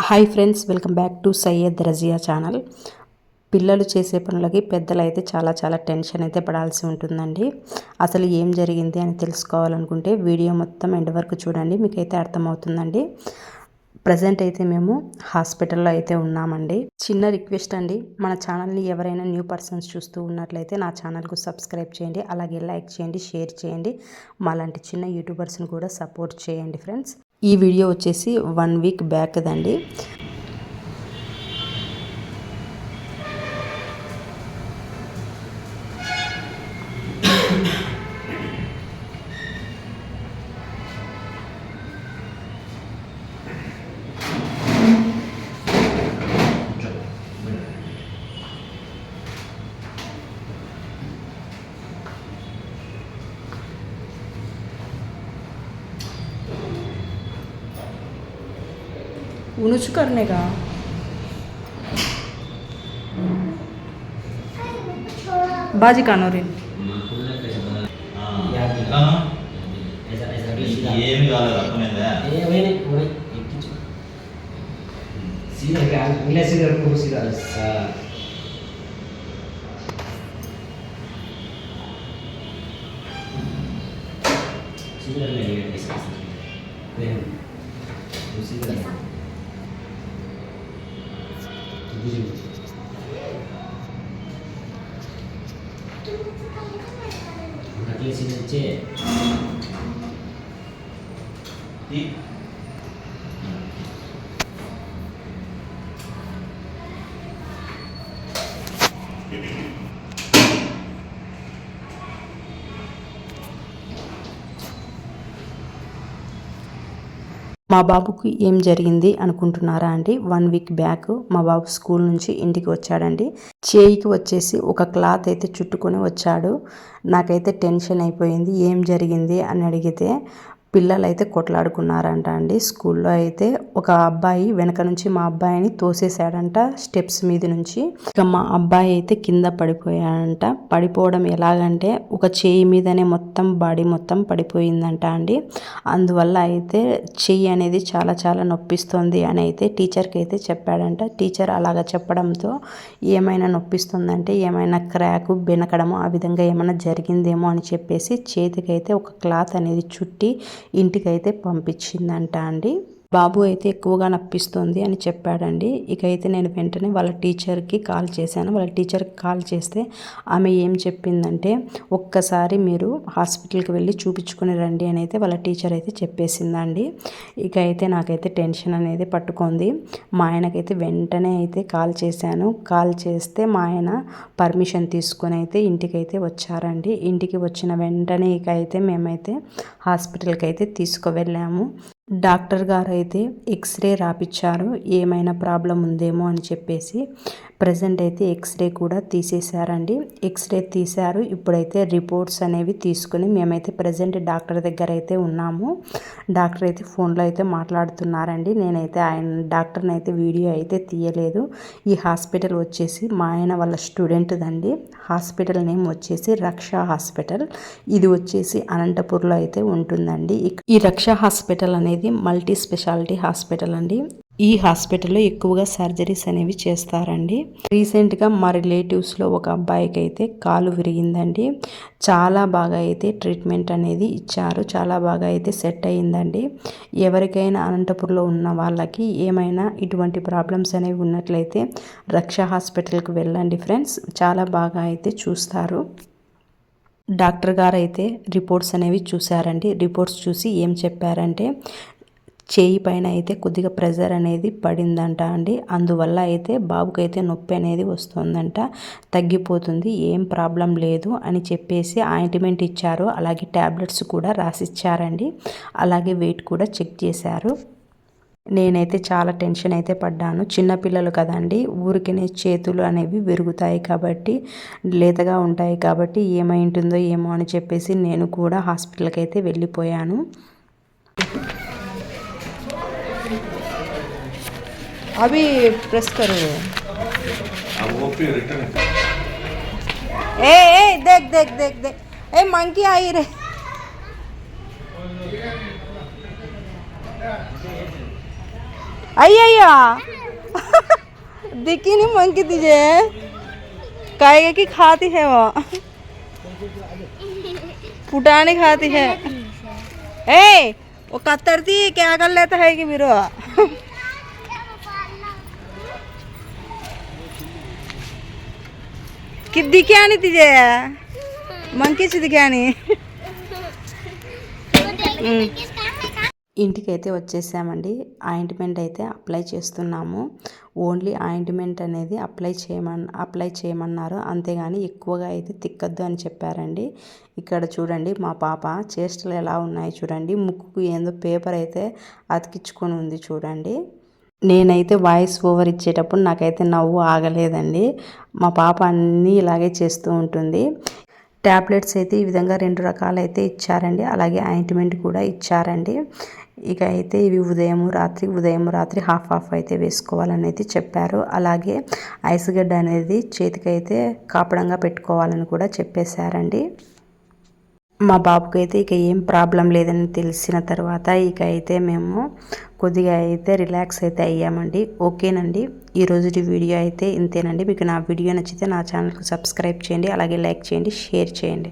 Hi friends, welcome back to Syed Razia channel. పిల్లలు చేసే పనులకి పెద్దలు అయితే చాలా టెన్షన్ అయితే పడాల్సి ఉంటుందండి. అసలు ఏం జరిగింది అని తెలుసుకోవాలనుకుంటే వీడియో మొత్తం ఎండ్ వరకు చూడండి, మీకైతే అర్థమవుతుందండి. ప్రజెంట్ అయితే మేము హాస్పిటల్లో అయితే ఉన్నామండి. చిన్న రిక్వెస్ట్ అండి, మన ఛానల్ని ఎవరైనా న్యూ పర్సన్స్ చూస్తూ ఉన్నట్లయితే నా ఛానల్కు సబ్స్క్రైబ్ చేయండి, అలాగే లైక్ చేయండి, షేర్ చేయండి. మాలాంటి చిన్న యూట్యూబర్స్ని కూడా సపోర్ట్ చేయండి ఫ్రెండ్స్. ఈ వీడియో వచ్చేసి 1 వీక్ బ్యాక్ దండి. उनुच करने का बाजी कानोरी మా బాబుకి ఏం జరిగింది అనుకుంటున్నారా అండి? 1 వీక్ బ్యాక్ మా బాబు స్కూల్ నుంచి ఇంటికి వచ్చాడండి. చేయికి వచ్చేసి ఒక క్లాత్ అయితే చుట్టుకొని వచ్చాడు. నాకైతే టెన్షన్ అయిపోయింది. ఏం జరిగింది అని అడిగితే పిల్లలు అయితే కొట్లాడుకున్నారంట అండి. స్కూల్లో అయితే ఒక అబ్బాయి వెనక నుంచి మా అబ్బాయిని తోసేశాడంట స్టెప్స్ మీద నుంచి. ఇక మా అబ్బాయి అయితే కింద పడిపోయాడంట. పడిపోవడం ఎలాగంటే ఒక చెయ్యి మీదనే మొత్తం బాడీ మొత్తం పడిపోయిందంట అండి. అందువల్ల అయితే చెయ్యి అనేది చాలా నొప్పిస్తుంది అని అయితే టీచర్కి అయితే చెప్పాడంట. టీచర్ అలాగ చెప్పడంతో ఏమైనా నొప్పిస్తుందంటే ఏమైనా క్రాకు బెనకడము ఆ విధంగా ఏమైనా జరిగిందేమో అని చెప్పేసి చేతికైతే ఒక క్లాత్ అనేది చుట్టి ఇంటికైతే పంపించిందంట అండి. బాబు అయితే ఎక్కువగా నొప్పిస్తుంది అని చెప్పాడండి. ఇక అయితే నేను వెంటనే వాళ్ళ టీచర్కి కాల్ చేశాను. వాళ్ళ టీచర్కి కాల్ చేస్తే ఆమె ఏం చెప్పిందంటే ఒక్కసారి మీరు హాస్పిటల్కి వెళ్ళి చూపించుకుని రండి అని అయితే వాళ్ళ టీచర్ అయితే చెప్పేసిందండి. ఇక అయితే నాకైతే టెన్షన్ అనేది పట్టుకుంది. మా ఆయనకైతే వెంటనే అయితే కాల్ చేశాను. కాల్ చేస్తే మా ఆయన పర్మిషన్ తీసుకొని అయితే ఇంటికైతే వచ్చారండి. ఇంటికి వచ్చిన వెంటనే ఇక అయితే మేమైతే హాస్పిటల్కి అయితే తీసుకువెళ్ళాము. డాక్టర్ గారు అయితే ఎక్స్రే రాపిచ్చారు, ఏమైనా ప్రాబ్లం ఉందేమో అని చెప్పేసి. ప్రజెంట్ అయితే ఎక్స్రే కూడా తీసేశారండి. ఎక్స్రే తీశారు. ఇప్పుడైతే రిపోర్ట్స్ అనేవి తీసుకుని మేమైతే ప్రజెంట్ డాక్టర్ దగ్గర అయితే ఉన్నాము. డాక్టర్ అయితే ఫోన్లో అయితే మాట్లాడుతున్నారండి. నేనైతే డాక్టర్ని అయితే వీడియో అయితే తీయలేదు. ఈ హాస్పిటల్ వచ్చేసి మా ఆయన వాళ్ళ స్టూడెంట్దండి. హాస్పిటల్ నేమ్ వచ్చేసి రక్ష హాస్పిటల్. ఇది వచ్చేసి అనంతపూర్లో అయితే ఉంటుందండి. ఈ రక్ష హాస్పిటల్ అనేది మల్టీ స్పెషాలిటీ హాస్పిటల్ అండి. ఈ హాస్పిటల్లో ఎక్కువగా సర్జరీస్ అనేవి చేస్తారండి. రీసెంట్గా మా రిలేటివ్స్లో ఒక అబ్బాయికి అయితే కాలు విరిగిందండి. చాలా బాగా అయితే ట్రీట్మెంట్ అనేది ఇచ్చారు. చాలా బాగా అయితే సెట్ అయ్యిందండి. ఎవరికైనా అనంతపూర్లో ఉన్న వాళ్ళకి ఏమైనా ఇటువంటి ప్రాబ్లమ్స్ అనేవి ఉన్నట్లయితే రక్ష హాస్పిటల్కి వెళ్ళండి ఫ్రెండ్స్. చాలా బాగా అయితే చూస్తారు. డాక్టర్ గారు అయితే రిపోర్ట్స్ అనేవి చూసారండి. రిపోర్ట్స్ చూసి ఏం చెప్పారంటే చేయి పైన అయితే కొద్దిగా ప్రెజర్ అనేది పడిందంట అండి. అందువల్ల అయితే బాబుకైతే నొప్పి అనేది వస్తుందంట, తగ్గిపోతుంది, ఏం ప్రాబ్లం లేదు అని చెప్పేసి ఆయింట్మెంట్ ఇచ్చారు. అలాగే ట్యాబ్లెట్స్ కూడా రాసిచ్చారండి. అలాగే వెయిట్ కూడా చెక్ చేశారు. నేనైతే చాలా టెన్షన్ అయితే పడ్డాను. చిన్నపిల్లలు కదండి, ఊరికినే చేతులు అనేవి విరుగుతాయి కాబట్టి, లేతగా ఉంటాయి కాబట్టి ఏమై ఉంటుందో ఏమో అని చెప్పేసి నేను కూడా హాస్పిటల్కి అయితే వెళ్ళిపోయాను. अभी प्रेस करो। ए देख देख देख देख, ए मंकी आई रे। अय्या दिखी नहीं मंकी तुझे कहेगा कि खाती है वो पुटानी खाती है ए वो कतरती क्या कर लेता है कि मेरा कि दिखा नहीं तुझे मंकी से दिखा नहीं ఇంటికైతే వచ్చేసామండి. ఆయింట్మెంట్ అయితే అప్లై చేస్తున్నాము. ఓన్లీ ఆయింట్మెంట్ అనేది అప్లై చేయమన్నారు, అంతేగాని ఎక్కువగా అయితే తిక్కద్దు అని చెప్పారండి. ఇక్కడ చూడండి మా పాప చేష్టలు ఎలా ఉన్నాయి చూడండి. ముక్కుకు ఏందో పేపర్ అయితే అతికించుకొని ఉంది చూడండి. నేనైతే వాయిస్ ఓవర్ ఇచ్చేటప్పుడు నాకైతే నవ్వు ఆగలేదండి. మా పాప అన్నీ ఇలాగే చేస్తూ ఉంటుంది. ట్యాబ్లెట్స్ అయితే ఈ విధంగా 2 రకాలు అయితే ఇచ్చారండి. అలాగే ఆయింట్మెంట్ కూడా ఇచ్చారండి. ఇక అయితే ఇవి ఉదయం రాత్రి హాఫ్ అయితే వేసుకోవాలని అయితే చెప్పారు. అలాగే ఐస్ గడ్డ అనేది చేతికైతే కాపడంగా పెట్టుకోవాలని కూడా చెప్పేశారండి. మా బాబుకి అయితే ఇక ఏం ప్రాబ్లం లేదని తెలిసిన తర్వాత ఇక అయితే మేము కొద్దిగా అయితే రిలాక్స్ అయితే అయ్యామండి. ఓకేనండి, ఈరోజు వీడియో అయితే ఇంతేనండి. మీకు నా వీడియో నచ్చితే నా ఛానల్కి సబ్స్క్రైబ్ చేయండి, అలాగే లైక్ చేయండి, షేర్ చేయండి.